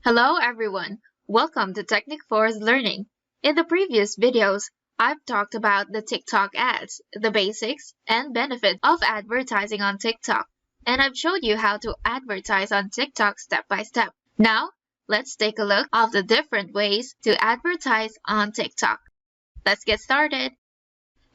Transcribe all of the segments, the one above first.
Hello everyone, welcome to Technic Force Learning. In the previous videos, I've talked about the TikTok ads, the basics and benefits of advertising on TikTok, and I've showed you how to advertise on TikTok step by step. Now, let's take a look at the different ways to advertise on TikTok. Let's get started.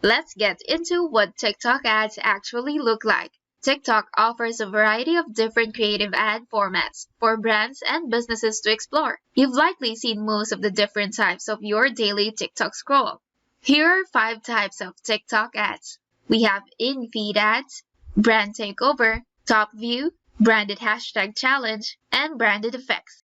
Let's get into what TikTok ads actually look like. TikTok offers a variety of different creative ad formats for brands and businesses to explore. You've likely seen most of the different types of your daily TikTok scroll. Here are 5 types of TikTok ads. We have in-feed ads, brand takeover, TopView, branded hashtag challenge, and branded effects.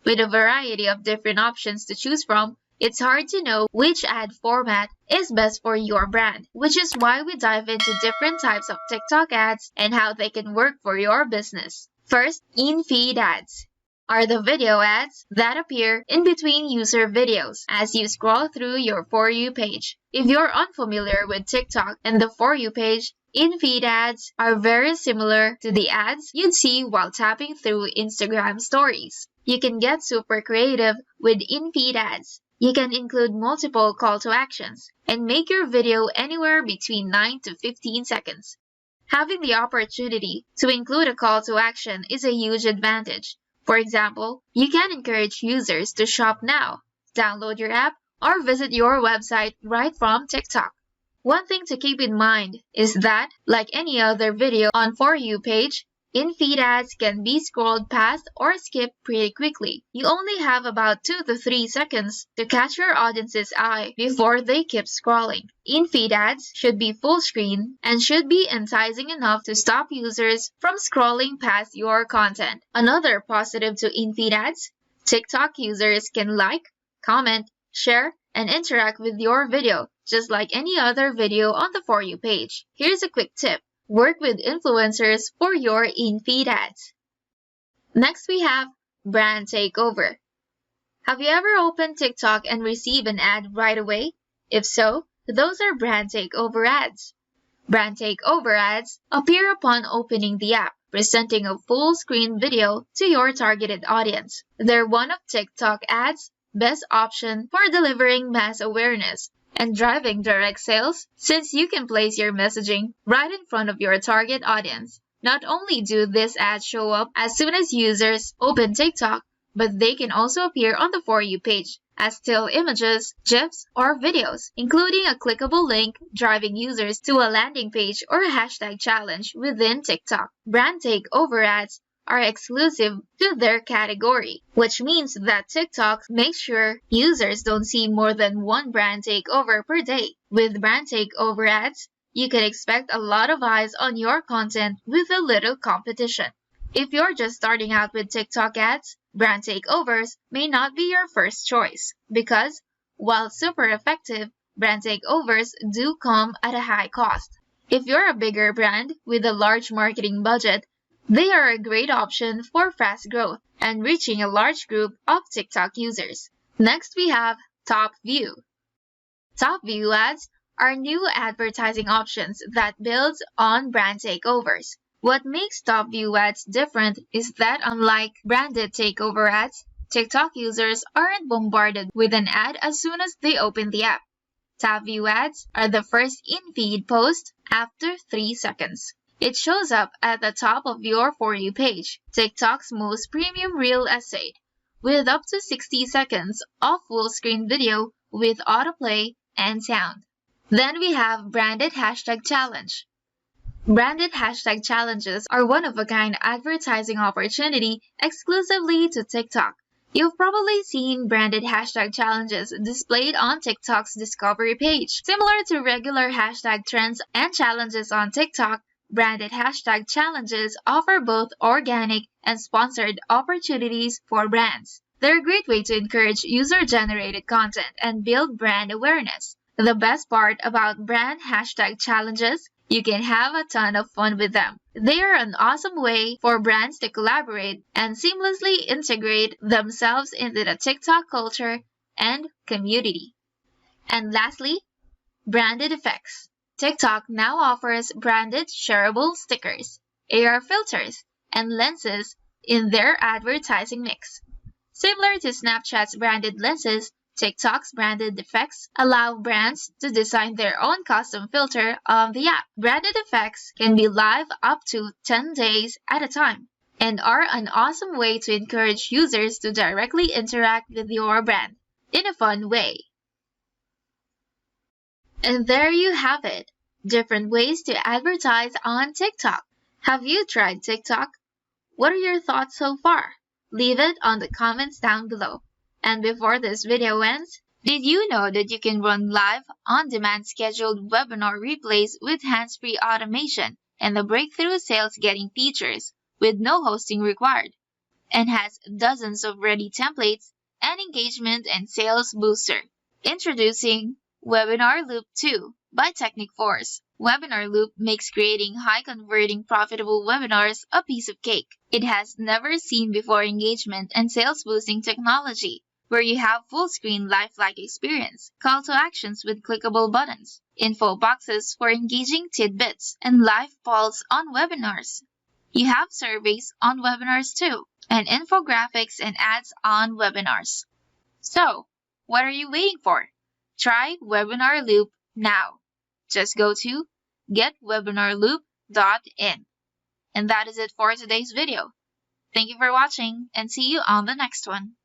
With a variety of different options to choose from, it's hard to know which ad format is best for your brand, which is why we dive into different types of TikTok ads and how they can work for your business. First, in-feed ads are the video ads that appear in between user videos as you scroll through your For You page. If you're unfamiliar with TikTok and the For You page, in-feed ads are very similar to the ads you'd see while tapping through Instagram stories. You can get super creative with in-feed ads. You can include multiple call to actions and make your video anywhere between 9 to 15 seconds. Having the opportunity to include a call to action is a huge advantage. For example, you can encourage users to shop now, download your app, or visit your website right from TikTok. One thing to keep in mind is that, like any other video on For You page, in-feed ads can be scrolled past or skipped pretty quickly. You only have about 2 to 3 seconds to catch your audience's eye before they keep scrolling. In-feed ads should be full screen and should be enticing enough to stop users from scrolling past your content. Another positive to in-feed ads, TikTok users can like, comment, share, and interact with your video just like any other video on the For You page. Here's a quick tip. Work with influencers for your in-feed ads. Next we have brand takeover. Have you ever opened TikTok and received an ad right away? If so, those are brand takeover ads. Brand takeover ads appear upon opening the app, presenting a full screen video to your targeted audience. They're one of TikTok ads' best option for delivering mass awareness and driving direct sales, since you can place your messaging right in front of your target audience. Not only do these ads show up as soon as users open TikTok, but they can also appear on the For You page as still images, GIFs, or videos, including a clickable link driving users to a landing page or a hashtag challenge within TikTok. Brand takeover ads are exclusive to their category, which means that TikTok makes sure users don't see more than one brand takeover per day. With brand takeover ads, you can expect a lot of eyes on your content with a little competition. If you're just starting out with TikTok ads, brand takeovers may not be your first choice because, while super effective, brand takeovers do come at a high cost. If you're a bigger brand with a large marketing budget, they are a great option for fast growth and reaching a large group of TikTok users. Next we have TopView. TopView ads are new advertising options that build on brand takeovers. What makes TopView ads different is that unlike branded takeover ads, TikTok users aren't bombarded with an ad as soon as they open the app. TopView ads are the first in-feed post after 3 seconds. It shows up at the top of your For You page, TikTok's most premium real estate, with up to 60 seconds of full-screen video with autoplay and sound. Then we have branded hashtag challenge. Branded hashtag challenges are one-of-a-kind advertising opportunity exclusively to TikTok. You've probably seen branded hashtag challenges displayed on TikTok's discovery page. Similar to regular hashtag trends and challenges on TikTok, branded hashtag challenges offer both organic and sponsored opportunities for brands. They're a great way to encourage user-generated content and build brand awareness. The best part about brand hashtag challenges, you can have a ton of fun with them. They are an awesome way for brands to collaborate and seamlessly integrate themselves into the TikTok culture and community. And lastly, branded effects. TikTok now offers branded shareable stickers, AR filters, and lenses in their advertising mix. Similar to Snapchat's branded lenses, TikTok's branded effects allow brands to design their own custom filter on the app. Branded effects can be live up to 10 days at a time and are an awesome way to encourage users to directly interact with your brand in a fun way. And there you have it, different ways to advertise on TikTok. Have you tried TikTok? What are your thoughts so far? Leave it on the comments down below. And before this video ends, did you know that you can run live, on-demand scheduled webinar replays with hands-free automation and the breakthrough sales getting features with no hosting required, and has dozens of ready templates and engagement and sales booster. Introducing Webinar Loop 2 by Technic4. Webinar Loop makes creating high-converting profitable webinars a piece of cake. It has never-seen-before engagement and sales-boosting technology, where you have full-screen lifelike experience, call to actions with clickable buttons, info boxes for engaging tidbits, and live polls on webinars. You have surveys on webinars too, and infographics and ads on webinars. So, what are you waiting for? Try Webinar Loop now. Just go to getwebinarloop.in. And that is it for today's video. Thank you for watching and see you on the next one.